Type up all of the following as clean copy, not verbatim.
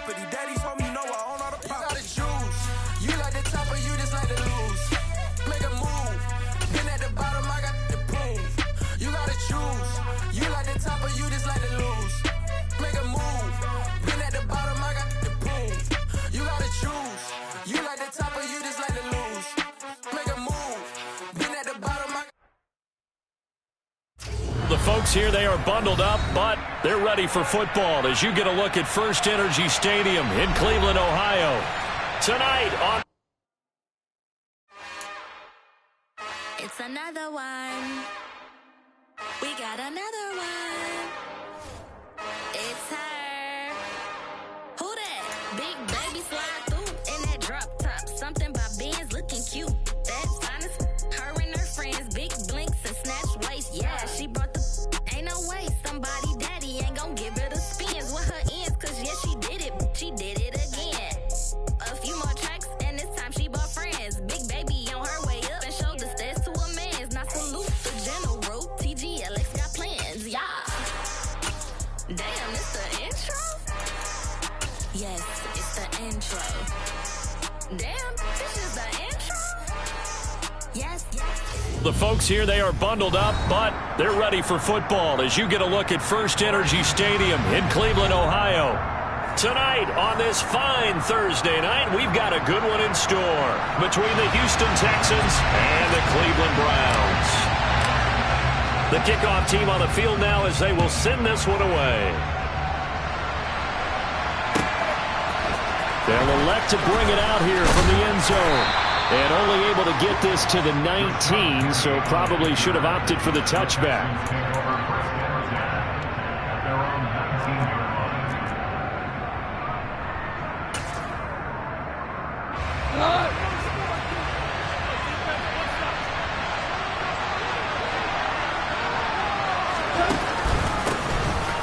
property. Daddy told me no, I own all the property. You gotta choose. You like the top or you just like to lose. Make a move. Been at the bottom, I got to prove. You gotta choose. You like the top or you just like to lose. Make a move. Been at the bottom, I got to prove. You gotta choose. You like the top or you just like to lose. Make a move. Been at the bottom, I The folks here, they are bundled up, but they're ready for football as you get a look at First Energy Stadium in Cleveland, Ohio. Tonight on... It's another one. We got another one. It's her. Who that? Big baby slide through in that drop top. Something by Benz looking cute. That's honest. Her and her friends, big blinks and snatch waist. Yeah, she brought the... Ain't no way somebody daddy ain't gon' give her the spins with her ends. Cause yeah, she did it. She did it again. A few more tracks and this time she bought friends. Big baby on her way up and showed the stairs to a man's. Not salute the general. TGLX got plans, yeah. Damn, it's the intro? Yes, it's the intro. Damn, this is the intro? Yes, yes. The folks here, they are bundled up, but they're ready for football as you get a look at First Energy Stadium in Cleveland, Ohio. Tonight on this fine Thursday night, we've got a good one in store between the Houston Texans and the Cleveland Browns. The kickoff team on the field now as they will send this one away. They'll elect to bring it out here from the end zone. And only able to get this to the 19, so probably should have opted for the touchback.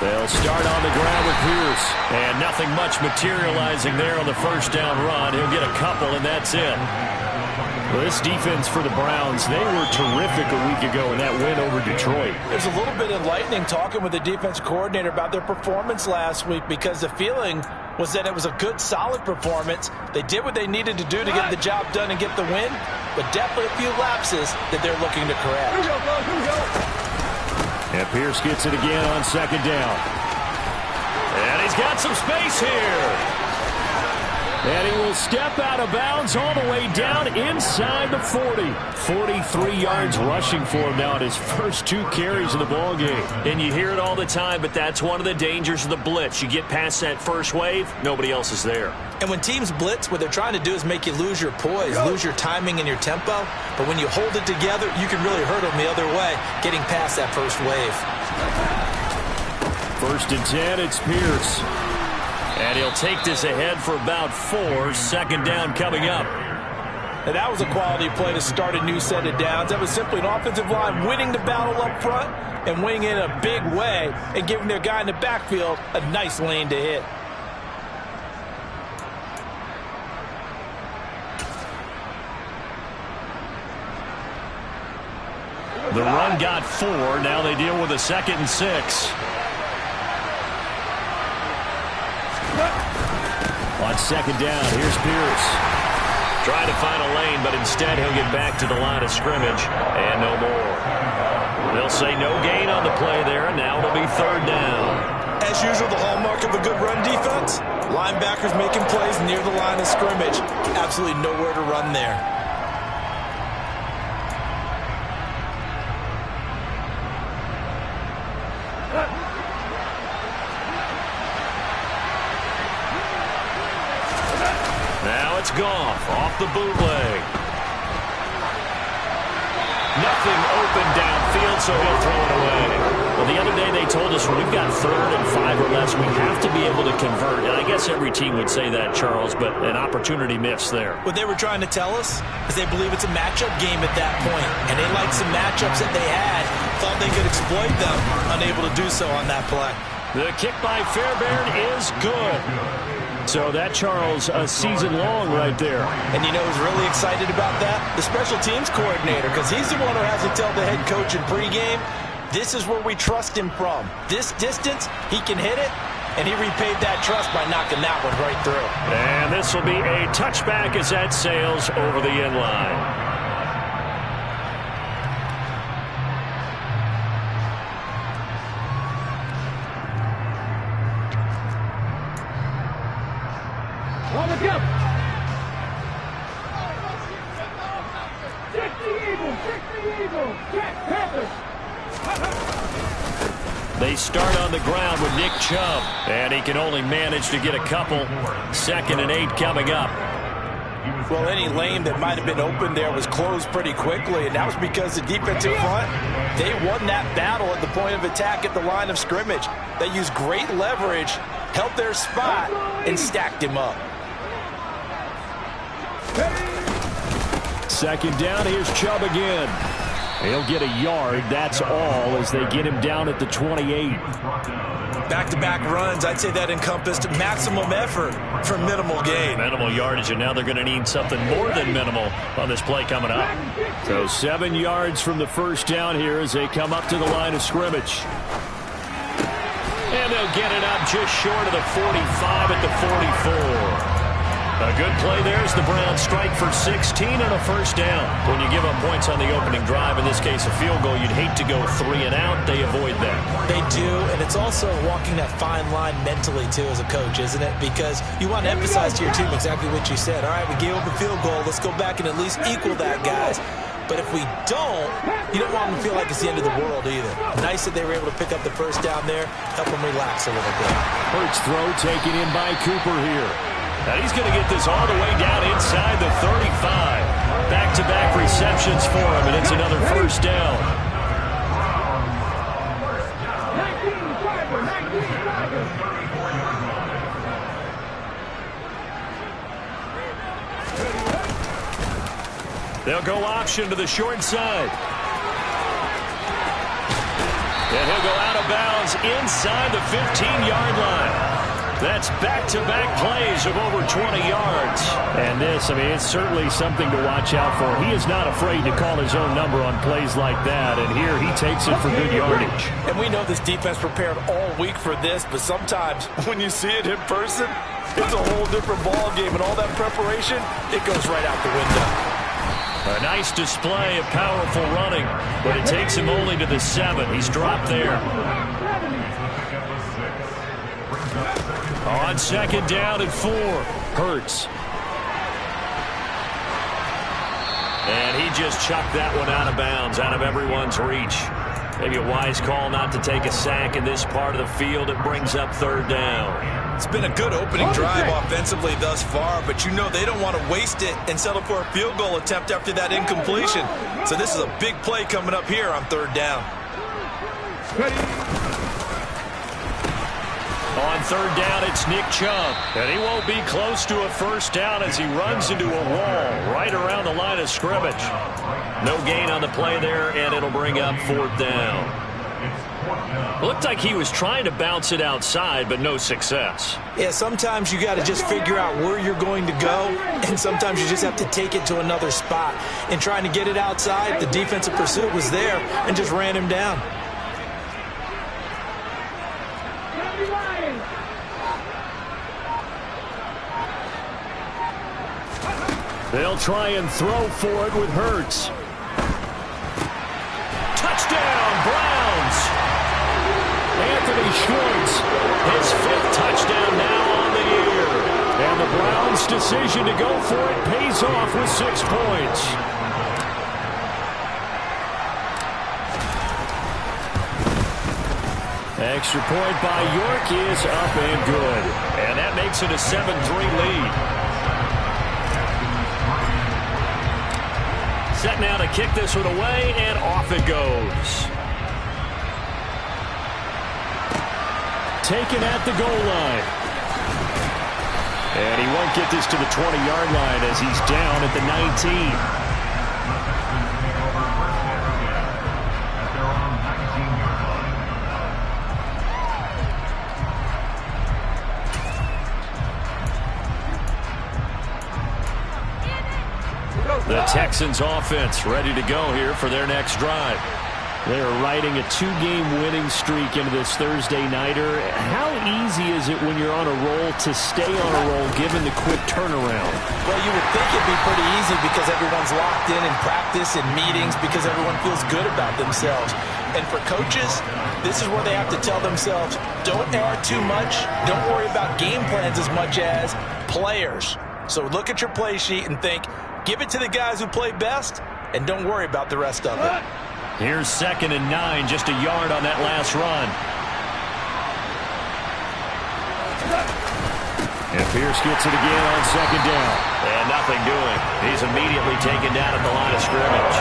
They'll start on the ground with Pierce. And nothing much materializing there on the first down run. He'll get a couple, and that's it. Well, this defense for the Browns, they were terrific a week ago in that win over Detroit. There's a little bit enlightening talking with the defense coordinator about their performance last week because the feeling was that it was a good, solid performance. They did what they needed to do to get the job done and get the win, but definitely a few lapses that they're looking to correct. Here we go, bro. Here we go. And Pierce gets it again on second down. And he's got some space here. And he will step out of bounds all the way down inside the 40. 43 yards rushing for him now at his first 2 carries of the ballgame. And you hear it all the time, but that's one of the dangers of the blitz. You get past that first wave, nobody else is there. And when teams blitz, what they're trying to do is make you lose your poise, lose your timing and your tempo. But when you hold it together, you can really hurt them the other way, getting past that first wave. 1st and 10, it's Pierce. And he'll take this ahead for about 4. Second down coming up. And that was a quality play to start a new set of downs. That was simply an offensive line winning the battle up front and winning it in a big way and giving their guy in the backfield a nice lane to hit. The run got 4. Now they deal with a 2nd and 6. On second down, here's Pierce. Trying to find a lane, but instead he'll get back to the line of scrimmage. And no more. They'll say no gain on the play there, and now it'll be 3rd down. As usual, the hallmark of a good run defense, linebackers making plays near the line of scrimmage. Absolutely nowhere to run there. Now it's Goff off the bootleg. Nothing open downfield, so he'll throw it away. Well, the other day they told us when we've got 3rd and 5 or less, we have to be able to convert. And I guess every team would say that, Charles, but an opportunity missed there. What they were trying to tell us is they believe it's a matchup game at that point. And they liked some matchups that they had, thought they could exploit them, unable to do so on that play. The kick by Fairbairn is good. So that, Charles, a season long right there. And you know who's really excited about that? The special teams coordinator, because he's the one who has to tell the head coach in pregame, this is where we trust him from. This distance, he can hit it. and he repaid that trust by knocking that one right through. And this will be a touchback as that sails over the end line. They start on the ground with Nick Chubb, and he can only manage to get a couple. 2nd and 8 coming up. Well, any lane that might have been open there was closed pretty quickly, and that was because the defensive front, they won that battle at the point of attack at the line of scrimmage. They used great leverage, held their spot, and stacked him up. 2nd down, here's Chubb again. He'll get a yard, that's all, as they get him down at the 28. Back-to-back runs, I'd say that encompassed maximum effort for minimal gain. Minimal yardage, and now they're going to need something more than minimal on this play coming up. So 7 yards from the first down here as they come up to the line of scrimmage. And they'll get it up just short of the 45 at the 44. A good play there as the Browns strike for 16 and a first down. When you give up points on the opening drive, in this case a field goal, you'd hate to go 3 and out. They avoid that. They do, and it's also walking that fine line mentally, too, as a coach, isn't it? Because you want to emphasize to your team exactly what you said. All right, we gave up a field goal. Let's go back and at least equal that, guys. But if we don't, you don't want them to feel like it's the end of the world either. Nice that they were able to pick up the first down there, help them relax a little bit. Hurts throw taken in by Cooper here. And he's going to get this all the way down inside the 35. Back-to-back receptions for him, and it's another first down. They'll go option to the short side. And he'll go out of bounds inside the 15-yard line. That's back-to-back plays of over 20 yards. And this, I mean, it's certainly something to watch out for. He is not afraid to call his own number on plays like that. And here he takes it for good yardage. And we know this defense prepared all week for this, but sometimes when you see it in person, it's a whole different ball game. And all that preparation, it goes right out the window. A nice display of powerful running, but it takes him only to the 7. He's dropped there. On 2nd down and 4, Hurts. And he just chucked that one out of bounds, out of everyone's reach. Maybe a wise call not to take a sack in this part of the field. It brings up 3rd down. It's been a good opening drive offensively thus far, but you know they don't want to waste it and settle for a field goal attempt after that incompletion. So this is a big play coming up here on 3rd down. On 3rd down, it's Nick Chubb. And he won't be close to a first down as he runs into a wall right around the line of scrimmage. No gain on the play there, and it'll bring up 4th down. Looked like he was trying to bounce it outside, but no success. Yeah, sometimes you got to just figure out where you're going to go, and sometimes you just have to take it to another spot. And trying to get it outside, the defensive pursuit was there and just ran him down. They'll try and throw for it with Hurts. Touchdown, Browns! Anthony Schwartz, his 5th touchdown now on the year. And the Browns' decision to go for it pays off with 6 points. Extra point by York is up and good. And that makes it a 7-3 lead. Set now to kick this one away, and off it goes. Taken at the goal line. And he won't get this to the 20-yard line as he's down at the 19. The Texans offense ready to go here for their next drive. They're riding a 2-game winning streak into this Thursday nighter. How easy is it when you're on a roll to stay on a roll given the quick turnaround? Well, you would think it'd be pretty easy because everyone's locked in practice and meetings because everyone feels good about themselves. And for coaches, this is where they have to tell themselves, don't add too much, don't worry about game plans as much as players. So look at your play sheet and think, give it to the guys who play best, and don't worry about the rest of it. Here's 2nd and 9, just a yard on that last run. And Pierce gets it again on 2nd down. And nothing doing. He's immediately taken down at the line of scrimmage.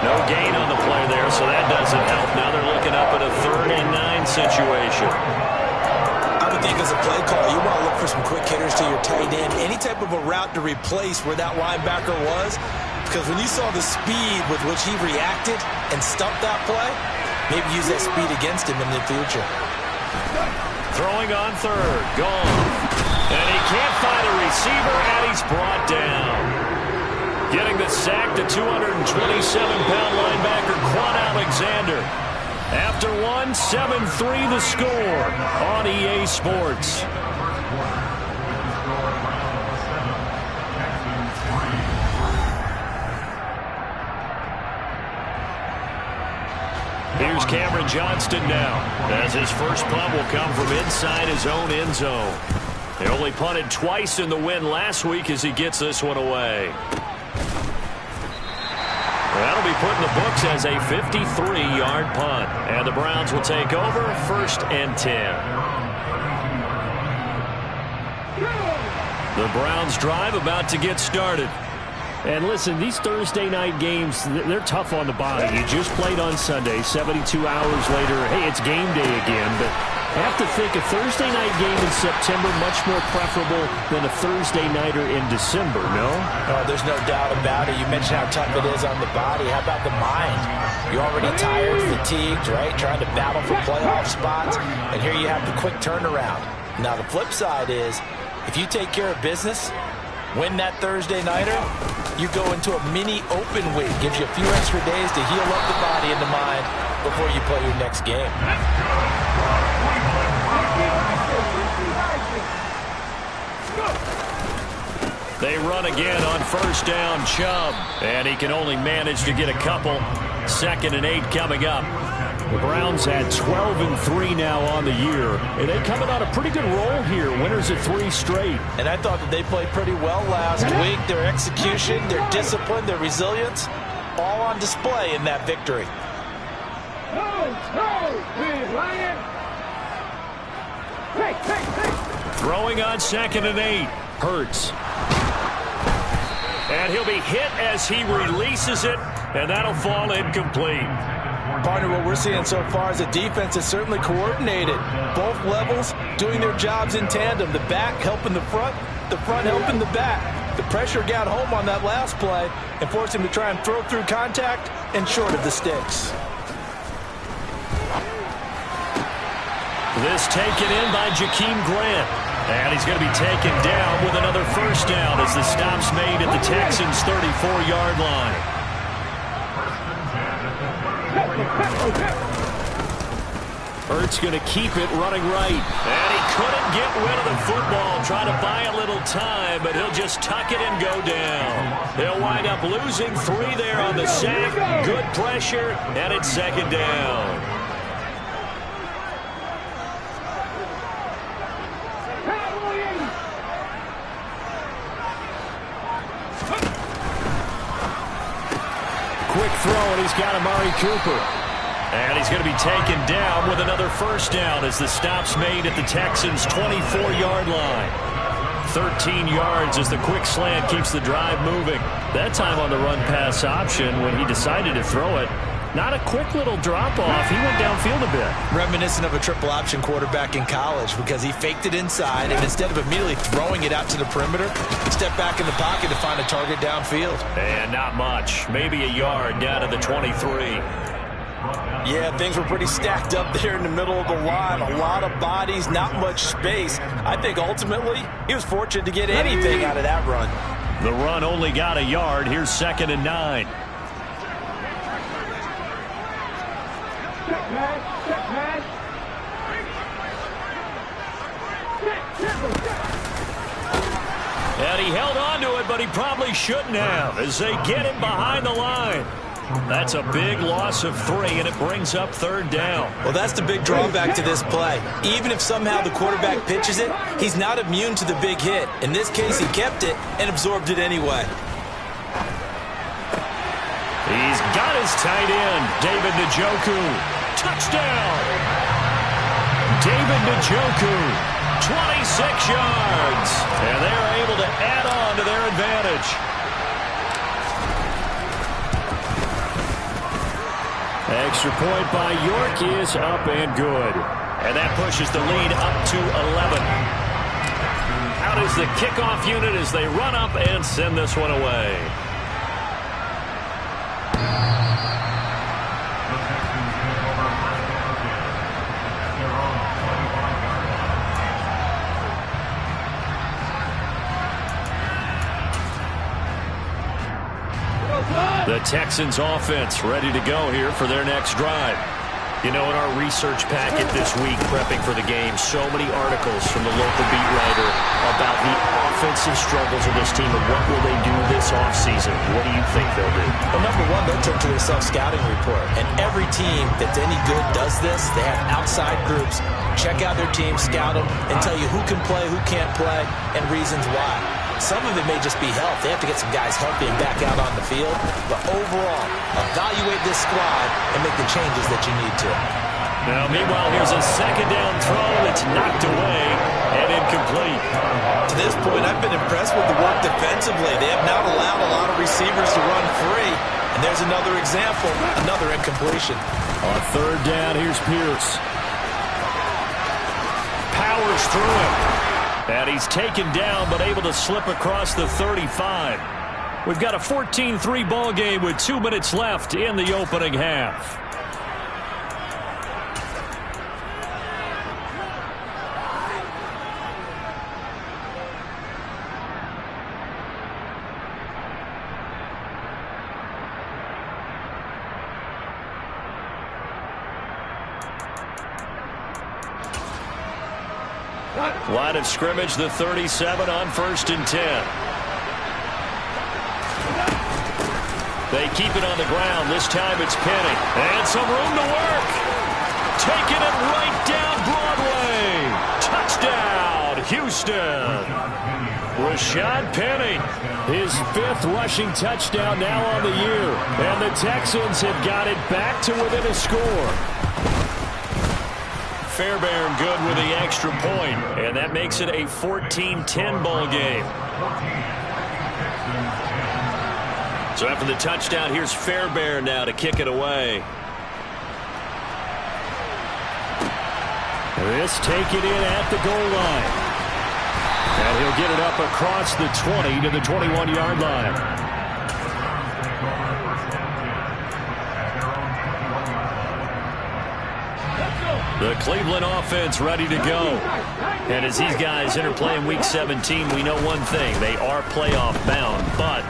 No gain on the play there, so that doesn't help. Now they're looking up at a 3rd and 9 situation. I would think as a play call, you want to look for some quick hitters to your tight end. Any type of a route to replace where that linebacker was. Because when you saw the speed with which he reacted and stumped that play, maybe use that speed against him in the future. Throwing on 3rd, gone. And he can't find a receiver, and he's brought down. Getting the sack, the 227-pound linebacker, Quan Alexander. After 7-3 the score on EA Sports. Here's Cameron Johnston now, as his first punt will come from inside his own end zone. They only punted twice in the win last week as he gets this one away. That'll be put in the books as a 53-yard punt. And the Browns will take over 1st and 10. The Browns drive about to get started. And listen, these Thursday night games, they're tough on the body. You just played on Sunday, 72 hours later, hey, it's game day again. But I have to think a Thursday night game in September much more preferable than a Thursday nighter in December, no? Oh, there's no doubt about it. You mentioned how tough it is on the body. How about the mind? You're already tired, fatigued, right? Trying to battle for playoff spots. And here you have the quick turnaround. Now, the flip side is, if you take care of business, win that Thursday nighter, you go into a mini open week. Gives you a few extra days to heal up the body and the mind before you play your next game. They run again on 1st down, Chubb. And he can only manage to get a couple. 2nd and 8 coming up. The Browns had 12-3 now on the year. And they're coming on a pretty good roll here. Winners of 3 straight. And I thought that they played pretty well last week. Their execution, their discipline, their resilience, all on display in that victory. Throwing on 2nd and 8. Hurts. And he'll be hit as he releases it. And that'll fall incomplete. Partner, what we're seeing so far is the defense is certainly coordinated. Both levels doing their jobs in tandem. The back helping the front helping the back. The pressure got home on that last play and forced him to try and throw through contact and short of the sticks. This taken in by Jakeem Grant. And he's going to be taken down with another 1st down as the stop's made at the Texans' 34-yard line. Ertz going to keep it running right. And he couldn't get rid of the football. Trying to buy a little time, but he'll just tuck it and go down. They'll wind up losing 3 there on the sack. Good pressure, and it's 2nd down. Quick throw, and he's got Amari Cooper. And he's going to be taken down with another 1st down as the stop's made at the Texans' 24-yard line. 13 yards as the quick slant keeps the drive moving. That time on the run-pass option when he decided to throw it. Not a quick little drop-off. He went downfield a bit. Reminiscent of a triple-option quarterback in college because he faked it inside, and instead of immediately throwing it out to the perimeter, stepped back in the pocket to find a target downfield. And not much. Maybe a yard down to the 23. Yeah, things were pretty stacked up there in the middle of the line. A lot of bodies, not much space. I think ultimately he was fortunate to get anything out of that run. The run only got a yard. Here's 2nd and 9. And he held on to it, but he probably shouldn't have as they get him behind the line. That's a big loss of 3, and it brings up 3rd down. Well, that's the big drawback to this play. Even if somehow the quarterback pitches it, he's not immune to the big hit. In this case, he kept it and absorbed it anyway. He's got his tight end, David Njoku. Touchdown! David Njoku, 26 yards. And they're able to add on to their advantage. Extra point by York is up and good. And that pushes the lead up to 11. Out is the kickoff unit as they run up and send this one away. The Texans offense ready to go here for their next drive. You know, in our research packet this week, prepping for the game, so many articles from the local beat writer about the offensive struggles of this team and what will they do this offseason. What do you think they'll do? Well, number one, they'll turn to their self-scouting report. And every team that's any good does this. They have outside groups. Check out their team, scout them, and tell you who can play, who can't play, and reasons why. Some of it may just be health. They have to get some guys healthy and back out on the field. But overall, evaluate this squad and make the changes that you need to. Now, meanwhile, here's a 2nd down throw that's knocked away and incomplete. To this point, I've been impressed with the work defensively. They have not allowed a lot of receivers to run free. And there's another example, another incompletion. On 3rd down, here's Pierce. Powers through it. And he's taken down, but able to slip across the 35. We've got a 14-3 ball game with 2 minutes left in the opening half. Line of scrimmage, the 37 on 1st and 10. They keep it on the ground. This time it's Penny. And some room to work. Taking it right down Broadway. Touchdown, Houston. Rashad Penny, his 5th rushing touchdown now on the year. And the Texans have got it back to within a score. Fairbairn good with the extra point, and that makes it a 14-10 ball game. So after the touchdown, here's Fairbairn now to kick it away. This taken in at the goal line. And he'll get it up across the 20 to the 21-yard line. The Cleveland offense ready to go. And as these guys interplay in Week 17, we know one thing. They are playoff bound, but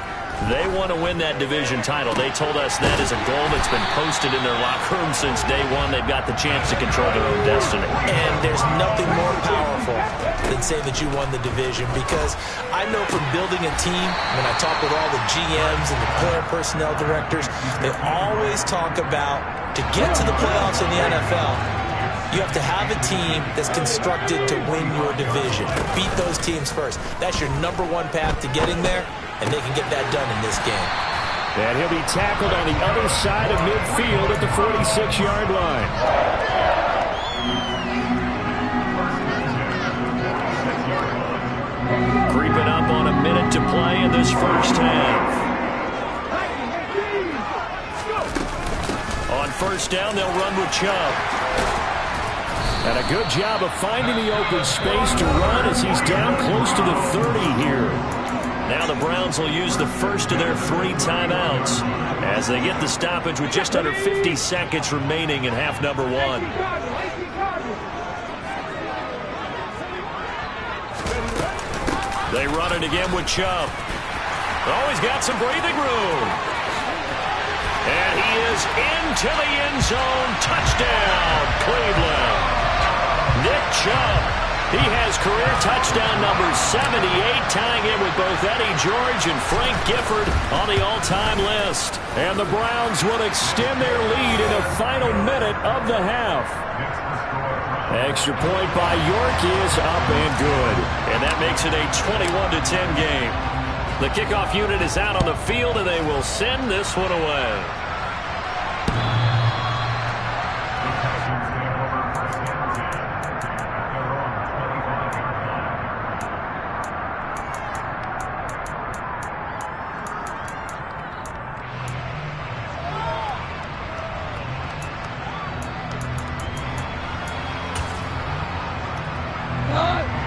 they want to win that division title. They told us that is a goal that's been posted in their locker room since day one. They've got the chance to control their own destiny. And there's nothing more powerful than saying that you won the division, because I know from building a team, when I talk with all the GMs and the player personnel directors, they always talk about, to get to the playoffs in the NFL, you have to have a team that's constructed to win your division. Beat those teams first. That's your number one path to getting there, and they can get that done in this game. And he'll be tackled on the other side of midfield at the 46-yard line. Creeping up on a minute to play in this first half. On 1st down, they'll run with Chubb. And a good job of finding the open space to run as he's down close to the 30 here. Now the Browns will use the first of their 3 timeouts as they get the stoppage with just under 50 seconds remaining in half number 1. They run it again with Chubb. Oh, he's got some breathing room. And He is into the end zone. Touchdown, Cleveland. Nick Chubb. He has career touchdown number 78, tying in with both Eddie George and Frank Gifford on the all-time list. And the Browns will extend their lead in the final minute of the half. Extra point by York is up and good. And that makes it a 21-10 game. The kickoff unit is out on the field, and they will send this one away.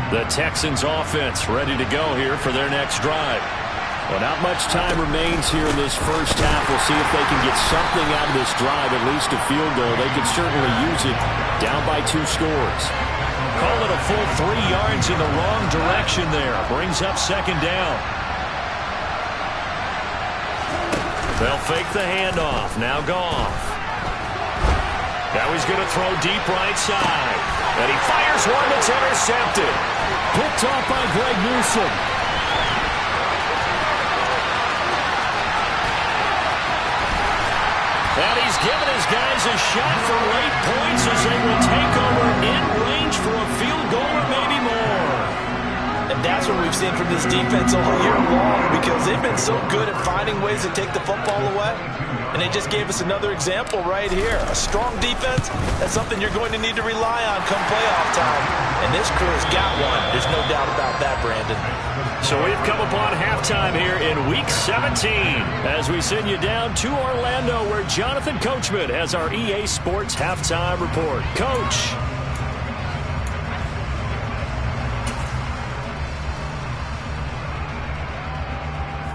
The Texans offense ready to go here for their next drive. Well, not much time remains here in this first half. We'll see if they can get something out of this drive, at least a field goal. They could certainly use it down by 2 scores. Call it a full 3 yards in the wrong direction there. Brings up second down. They'll fake the handoff. Now Goff. Now he's going to throw deep right side. And he fires one that's intercepted. Picked off by Greg Newsom. And he's given his guys a shot for late points as they will take over in range for a field goal or maybe more. And that's what we've seen from this defense all year long, because they've been so good at finding ways to take the football away. And they just gave us another example right here. A strong defense, that's something you're going to need to rely on come playoff time. And this crew has got one. There's no doubt about that, Brandon. So we've come upon halftime here in Week 17 as we send you down to Orlando, where Jonathan Coachman has our EA Sports Halftime Report. Coach.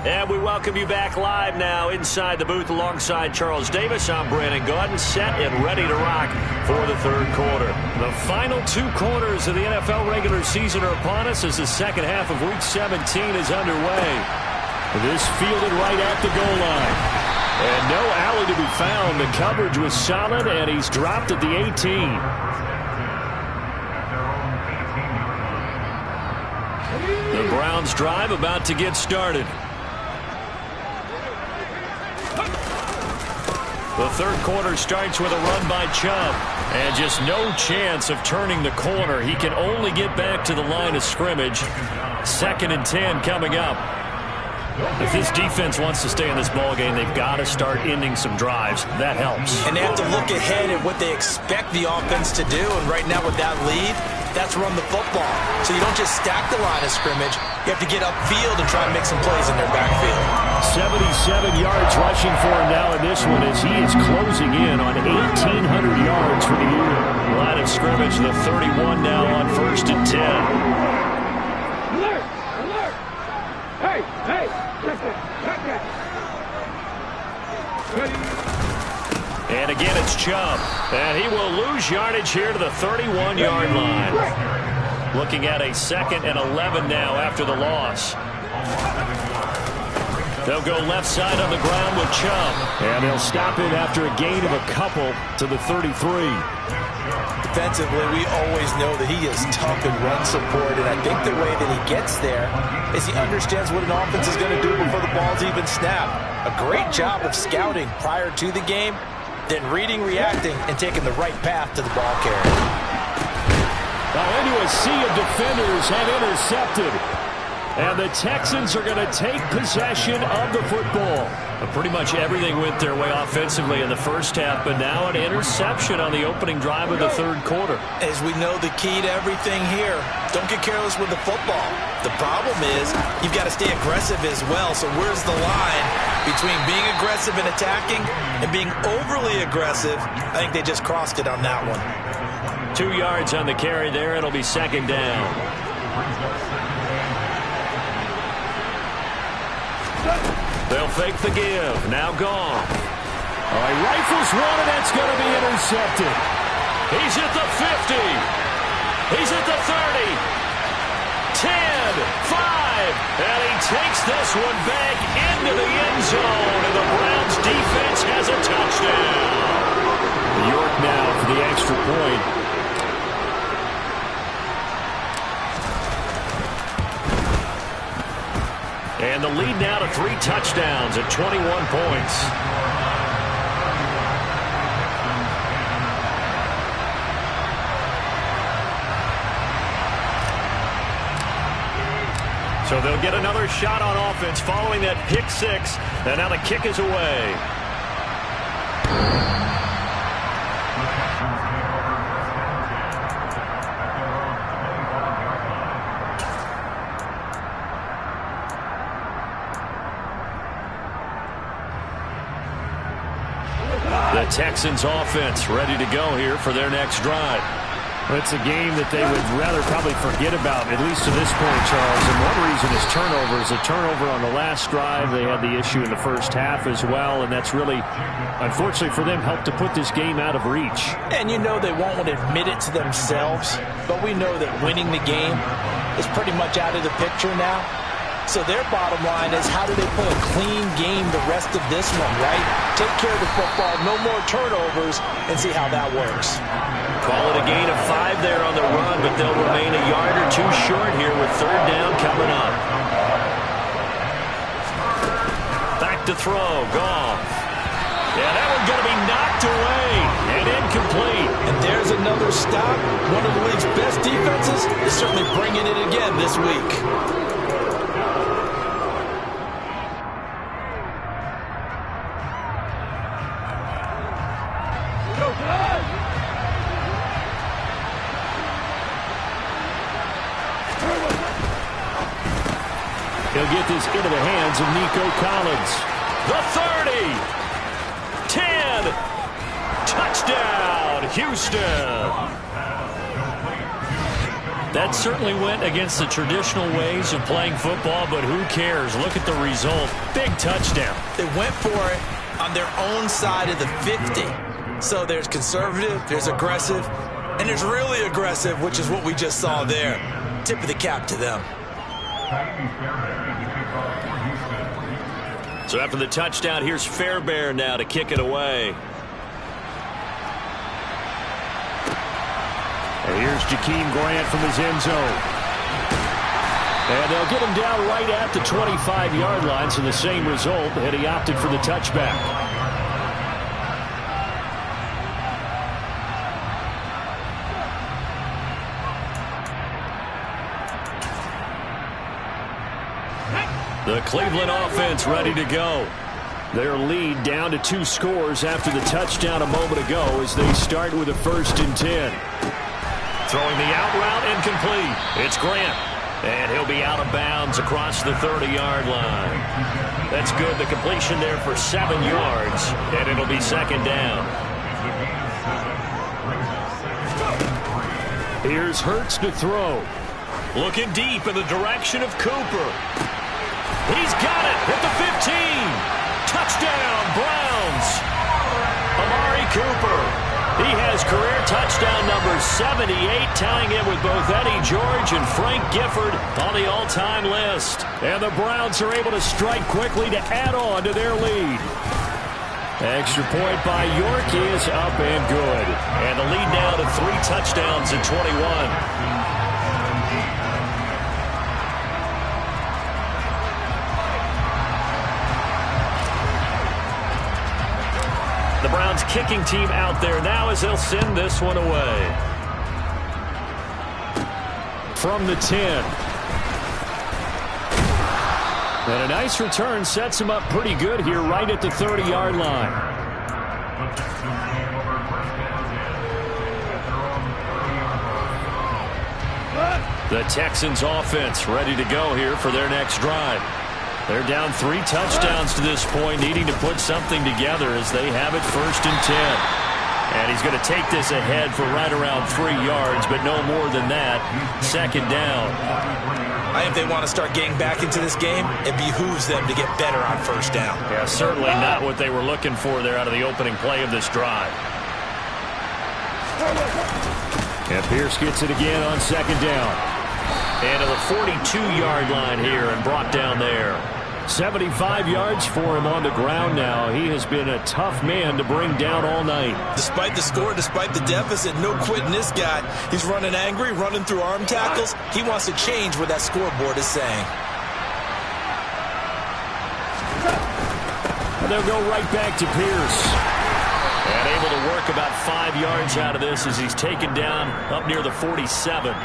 And we welcome you back live now inside the booth alongside Charles Davis. I'm Brandon Gaudin, set and ready to rock for the third quarter. The final 2 quarters of the NFL regular season are upon us as the second half of Week 17 is underway. This fielded right at the goal line. And no alley to be found. The coverage was solid, and he's dropped at the 18. The Browns drive about to get started. The third quarter starts with a run by Chubb. And just no chance of turning the corner. He can only get back to the line of scrimmage. 2nd and 10 coming up. If this defense wants to stay in this ballgame, they've got to start ending some drives. That helps. And they have to look ahead at what they expect the offense to do. And right now with that lead, that's run the football. So you don't just stack the line of scrimmage. You have to get upfield and try and make some plays in their backfield. 77 yards rushing for him now in this one as he is closing in on 1,800 yards for the year. Line of scrimmage, the 31 now on 1st and 10. Alert! Alert! Hey! Hey! Check that! And again, it's Chubb. And he will lose yardage here to the 31-yard line. Looking at a 2nd and 11 now after the loss. They'll go left side on the ground with Chubb. And they'll stop it after a gain of a couple to the 33. Defensively, we always know that he is tough in run support, and I think the way that he gets there is he understands what an offense is going to do before the ball's even snapped. A great job of scouting prior to the game, then reading, reacting, and taking the right path to the ball carrier. Now into a sea of defenders have intercepted. And the Texans are going to take possession of the football. Pretty much everything went their way offensively in the first half, but now an interception on the opening drive of the third quarter. As we know, the key to everything here, don't get careless with the football. The problem is you've got to stay aggressive as well. So where's the line between being aggressive and attacking and being overly aggressive? I think they just crossed it on that one. 2 yards on the carry there. It'll be 2nd down. They'll fake the give. Now Goff. All right, rifles one, and that's going to be intercepted. He's at the 50. He's at the 30. 10, 5, and he takes this one back into the end zone, and the Browns defense has a touchdown. York now for the extra point. And the lead now to 3 touchdowns at 21 points. So they'll get another shot on offense following that pick 6. And now the kick is away. The Texans offense ready to go here for their next drive. It's a game that they would rather probably forget about, at least to this point, Charles. And one reason is turnovers. A turnover on the last drive. They had the issue in the first half as well, and that's really, unfortunately for them, helped to put this game out of reach. And you know they won't admit it to themselves, but we know that winning the game is pretty much out of the picture now. So their bottom line is, how do they play a clean game the rest of this one, right? Take care of the football, no more turnovers, and see how that works. Call it a gain of 5 there on the run, but they'll remain a yard or 2 short here with 3rd down coming up. Back to throw, Goff. Yeah, that one's going to be knocked away and incomplete. And there's another stop. One of the league's best defenses is certainly bringing it again this week. He'll get this into the hands of Nico Collins. The 30. 10. Touchdown, Houston. That certainly went against the traditional ways of playing football, but who cares? Look at the result. Big touchdown. They went for it on their own side of the 50. So there's conservative, there's aggressive, and there's really aggressive, which is what we just saw there. Tip of the cap to them. So after the touchdown, here's Fairbairn now to kick it away. And here's Jakeem Grant from his end zone. And they'll get him down right at the 25-yard line, so the same result, and he opted for the touchback. The Cleveland offense ready to go. Their lead down to 2 scores after the touchdown a moment ago as they start with a 1st and 10. Throwing the out route incomplete. It's Grant. And he'll be out of bounds across the 30-yard line. That's good. The completion there for 7 yards. And it'll be 2nd down. Here's Hurts to throw. Looking deep in the direction of Cooper. He's got it at the 15. Touchdown, Browns. Amari Cooper. He has career touchdown number 78, tying it with both Eddie George and Frank Gifford on the all-time list. And the Browns are able to strike quickly to add on to their lead. Extra point by York is up and good. And the lead now to 3 touchdowns at 21. The Browns kicking team out there now as they'll send this one away. From the 10. And a nice return sets him up pretty good here right at the 30-yard line. The Texans offense ready to go here for their next drive. They're down 3 touchdowns to this point, needing to put something together as they have it 1st and 10. And he's going to take this ahead for right around 3 yards, but no more than that. 2nd down. I think they want to start getting back into this game. It behooves them to get better on 1st down. Yeah, certainly not what they were looking for there out of the opening play of this drive. And Pierce gets it again on 2nd down. And to the 42-yard line here and brought down there. 75 yards for him on the ground now. He has been a tough man to bring down all night. Despite the score, despite the deficit, no quitting this guy. He's running angry, running through arm tackles. He wants to change what that scoreboard is saying. And they'll go right back to Pierce. And able to work about 5 yards out of this as he's taken down up near the 47.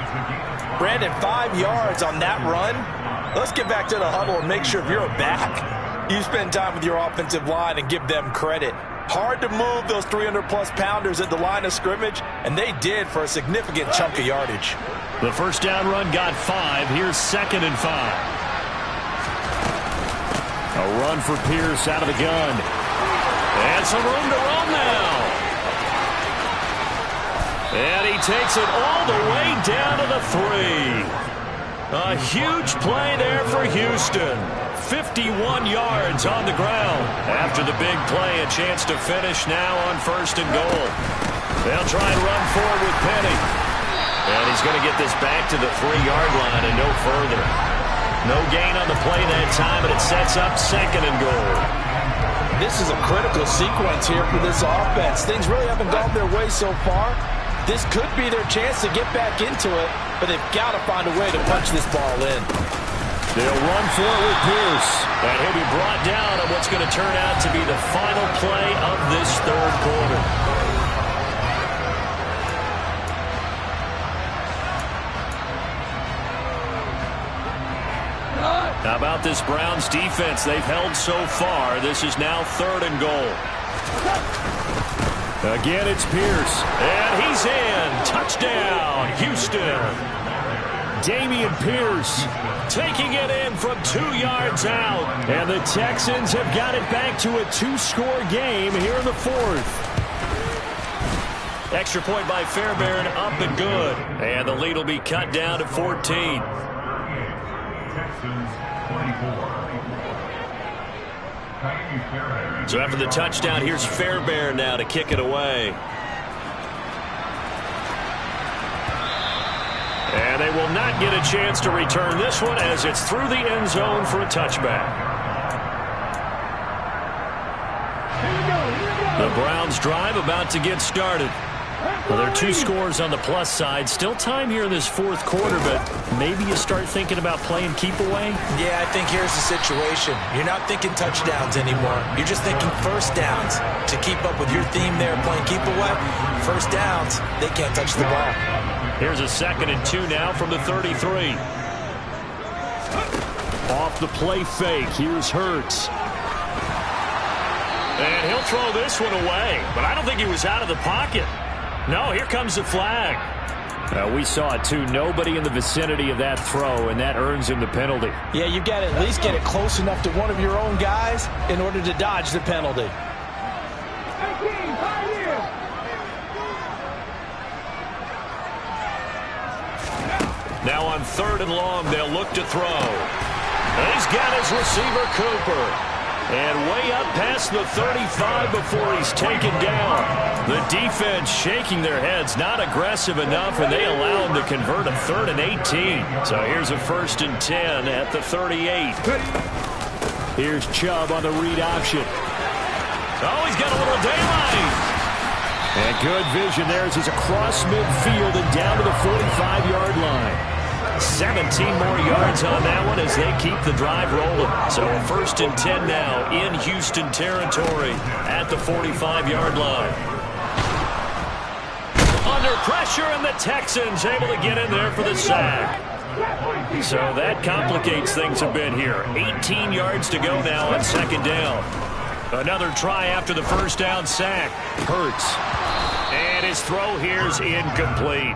Brandon, 5 yards on that run. Let's get back to the huddle and make sure if you're a back, you spend time with your offensive line and give them credit. Hard to move those 300-plus pounders at the line of scrimmage, and they did for a significant chunk of yardage. The first down run got 5. Here's 2nd and 5. A run for Pierce out of the gun. And some room to run now. And he takes it all the way down to the 3. A huge play there for Houston. 51 yards on the ground. After the big play, a chance to finish now on 1st and goal. They'll try and run forward with Penny. And he's going to get this back to the 3-yard line and no further. No gain on the play that time, and it sets up 2nd and goal. This is a critical sequence here for this offense. Things really haven't gone their way so far. This could be their chance to get back into it, but they've got to find a way to punch this ball in. They'll run for it with Pierce. And he'll be brought down on what's going to turn out to be the final play of this 3rd quarter. How about this Browns defense? They've held so far. This is now 3rd and goal. Again, it's Pierce. And he's in. Touchdown, Houston. Damian Pierce taking it in from 2 yards out. And the Texans have got it back to a 2-score game here in the 4th. Extra point by Fairbairn, up and good. And the lead will be cut down to 14. So after the touchdown, here's Fairbairn now to kick it away. And they will not get a chance to return this one as it's through the end zone for a touchback. The Browns drive about to get started. Well, there are 2 scores on the plus side. Still time here in this 4th quarter, but maybe you start thinking about playing keep away? Yeah, I think here's the situation. You're not thinking touchdowns anymore. You're just thinking first downs. To keep up with your theme there, playing keep away, first downs, they can't touch the ball. Here's a 2nd and 2 now from the 33. Off the play fake, here's Hurts. And he'll throw this one away, but I don't think he was out of the pocket. No, here comes the flag. We saw it too. Nobody in the vicinity of that throw, and that earns him the penalty. Yeah, you've got to at least get it close enough to one of your own guys in order to dodge the penalty. Now on 3rd and long, they'll look to throw. And he's got his receiver, Cooper. And way up past the 35 before he's taken down. The defense shaking their heads, not aggressive enough, and they allow him to convert a 3rd and 18. So here's a 1st and 10 at the 38. Here's Chubb on the read option. Oh, he's got a little daylight. And good vision there as he's across midfield and down to the 45-yard line. 17 more yards on that one as they keep the drive rolling. So a 1st and 10 now in Houston territory at the 45-yard line. Under pressure, and the Texans able to get in there for the sack. So that complicates things a bit here. 18 yards to go now on 2nd down. Another try after the 1st down sack. Hurts. And his throw here's incomplete.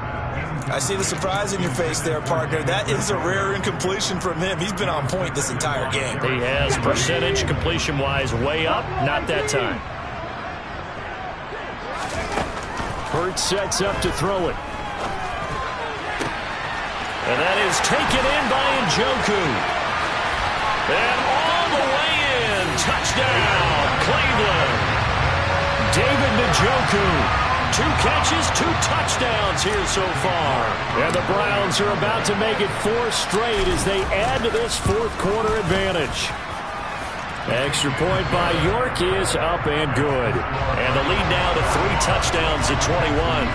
I see the surprise in your face there, partner. That is a rare incompletion from him. He's been on point this entire game. He has percentage completion-wise way up. Not that time. Hurts sets up to throw it. And that is taken in by Njoku. And all the way in. Touchdown, Cleveland. David Njoku. 2 catches, 2 touchdowns here so far. And the Browns are about to make it 4 straight as they add to this 4th quarter advantage. Extra point by York is up and good. And the lead now to 3 touchdowns at 21.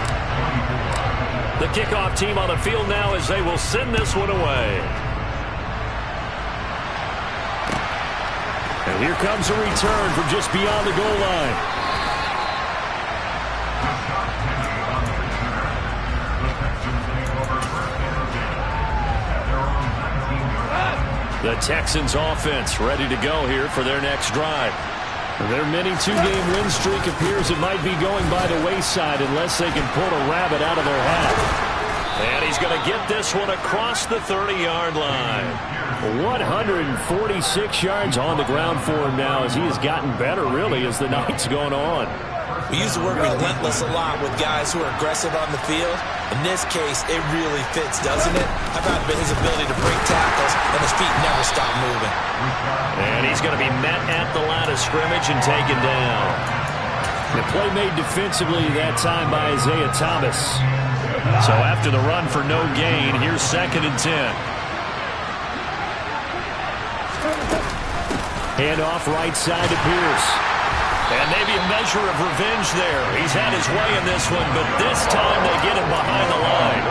The kickoff team on the field now as they will send this one away. And here comes a return from just beyond the goal line. The Texans offense ready to go here for their next drive. Their mini 2-game win streak appears it might be going by the wayside unless they can pull a rabbit out of their hat. And he's going to get this one across the 30-yard line. 146 yards on the ground for him now as he has gotten better really as the night's going on. We use the word relentless a lot with guys who are aggressive on the field. In this case, it really fits, doesn't it? How about his ability to break tackles and his feet never stop moving? And he's going to be met at the line of scrimmage and taken down. The play made defensively that time by Isaiah Thomas. So after the run for no gain, here's 2nd and 10. Hand off right side to Pierce. And maybe a measure of revenge there. He's had his way in this one, but this time they get him behind the line.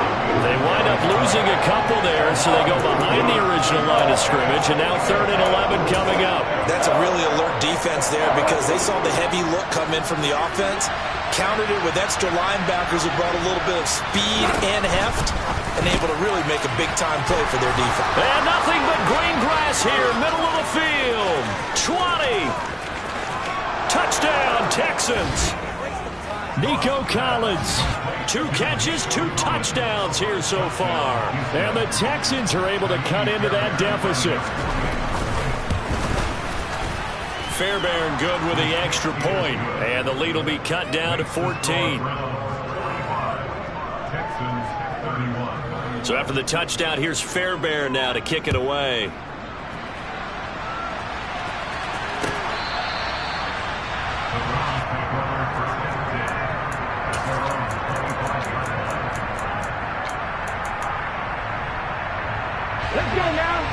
They wind up losing a couple there, so they go behind the original line of scrimmage, and now 3rd and 11 coming up. That's a really alert defense there because they saw the heavy look come in from the offense, countered it with extra linebackers who brought a little bit of speed and heft, and able to really make a big-time play for their defense. And nothing but green grass here, middle of the field. 20. Touchdown, Texans. Nico Collins. 2 catches, 2 touchdowns here so far. And the Texans are able to cut into that deficit. Fairbairn good with the extra point. And the lead will be cut down to 14. So after the touchdown, here's Fairbairn now to kick it away.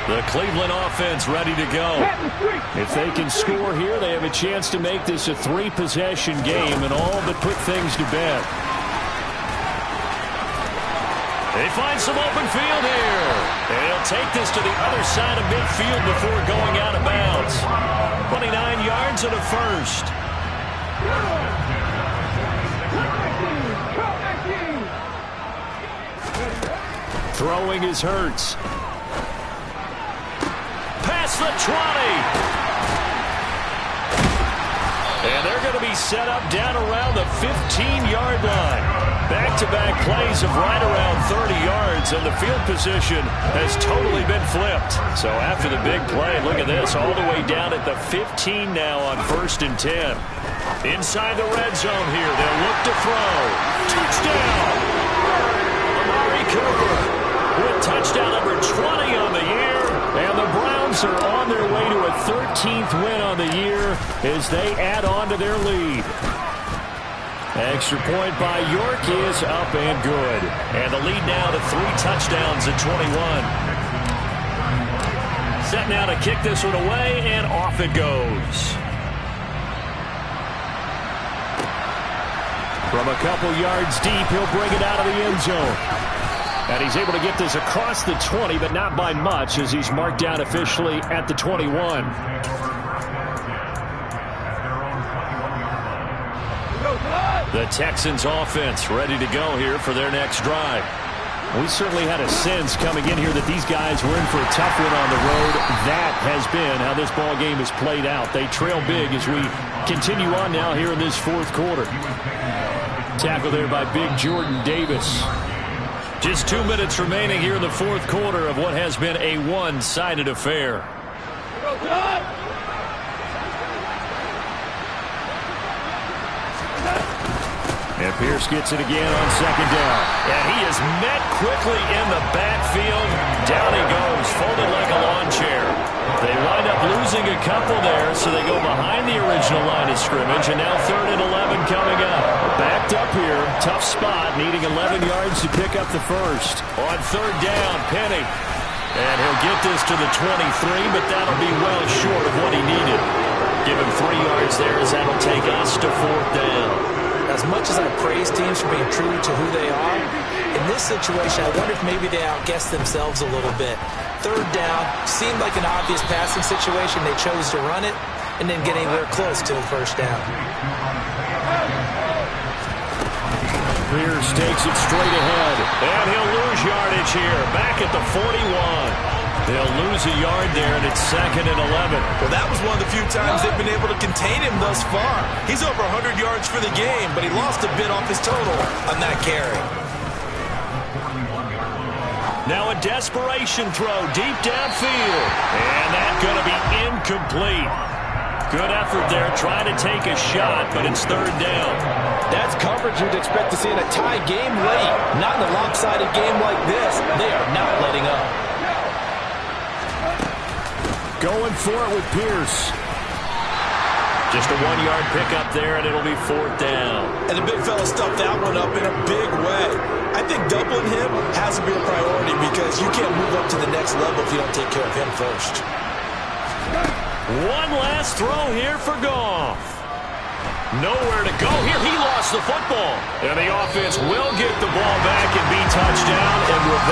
The Cleveland offense ready to go. If they can score here, they have a chance to make this a 3-possession game and all but put things to bed. They find some open field here. And he'll take this to the other side of midfield before going out of bounds. 29 yards and a first. Throwing is Hurts. Past the 20. And they're going to be set up down around the 15-yard line. Back-to-back plays of right around 30 yards, and the field position has totally been flipped. So after the big play, look at this, all the way down at the 15 now on 1st and 10. Inside the red zone here, they'll look to throw. Touchdown! Amari Cooper with touchdown number 20 on the year. And the Browns are on their way to a 13th win on the year as they add on to their lead. Extra point by York is up and good. And the lead now to 3 touchdowns at 21. Set now to kick this one away, and off it goes. From a couple yards deep, he'll bring it out of the end zone. And he's able to get this across the 20, but not by much as he's marked down officially at the 21. The Texans offense ready to go here for their next drive. We certainly had a sense coming in here that these guys were in for a tough one on the road. That has been how this ball game has played out. They trail big as we continue on now here in this 4th quarter. Tackle there by Big Jordan Davis. Just 2 minutes remaining here in the 4th quarter of what has been a one-sided affair. And Pierce gets it again on 2nd down. And he is met quickly in the backfield. Down he goes, folded like a lawn chair. They wind up losing a couple there, so they go behind the original line of scrimmage, and now 3rd and 11 coming up. Backed up here, tough spot, needing 11 yards to pick up the first. On 3rd down, Penny. And he'll get this to the 23, but that'll be well short of what he needed. Give him 3 yards there as that'll take us to 4th down. As much as I praise teams for being true to who they are, in this situation, I wonder if maybe they outguessed themselves a little bit. 3rd down seemed like an obvious passing situation. They chose to run it and didn't get anywhere close to the 1st down. Pierce takes it straight ahead, and he'll lose yardage here, back at the 41. They'll lose a yard there, and it's 2nd and 11. Well, that was one of the few times they've been able to contain him thus far. He's over 100 yards for the game, but he lost a bit off his total on that carry. Now a desperation throw deep downfield, and that's going to be incomplete. Good effort there, trying to take a shot, but it's 3rd down. That's coverage you'd expect to see in a tie game late. Not in a lopsided game like this. They are not letting up. Going for it with Pierce. Just a 1-yard pickup there, and it'll be 4th down. And the big fella stuffed that one up in a big way. I think doubling him has to be a priority because you can't move up to the next level if you don't take care of him first. One last throw here for Goff. Nowhere to go here. He lost the football. And the offense will get the ball back and be touchdown. And with that,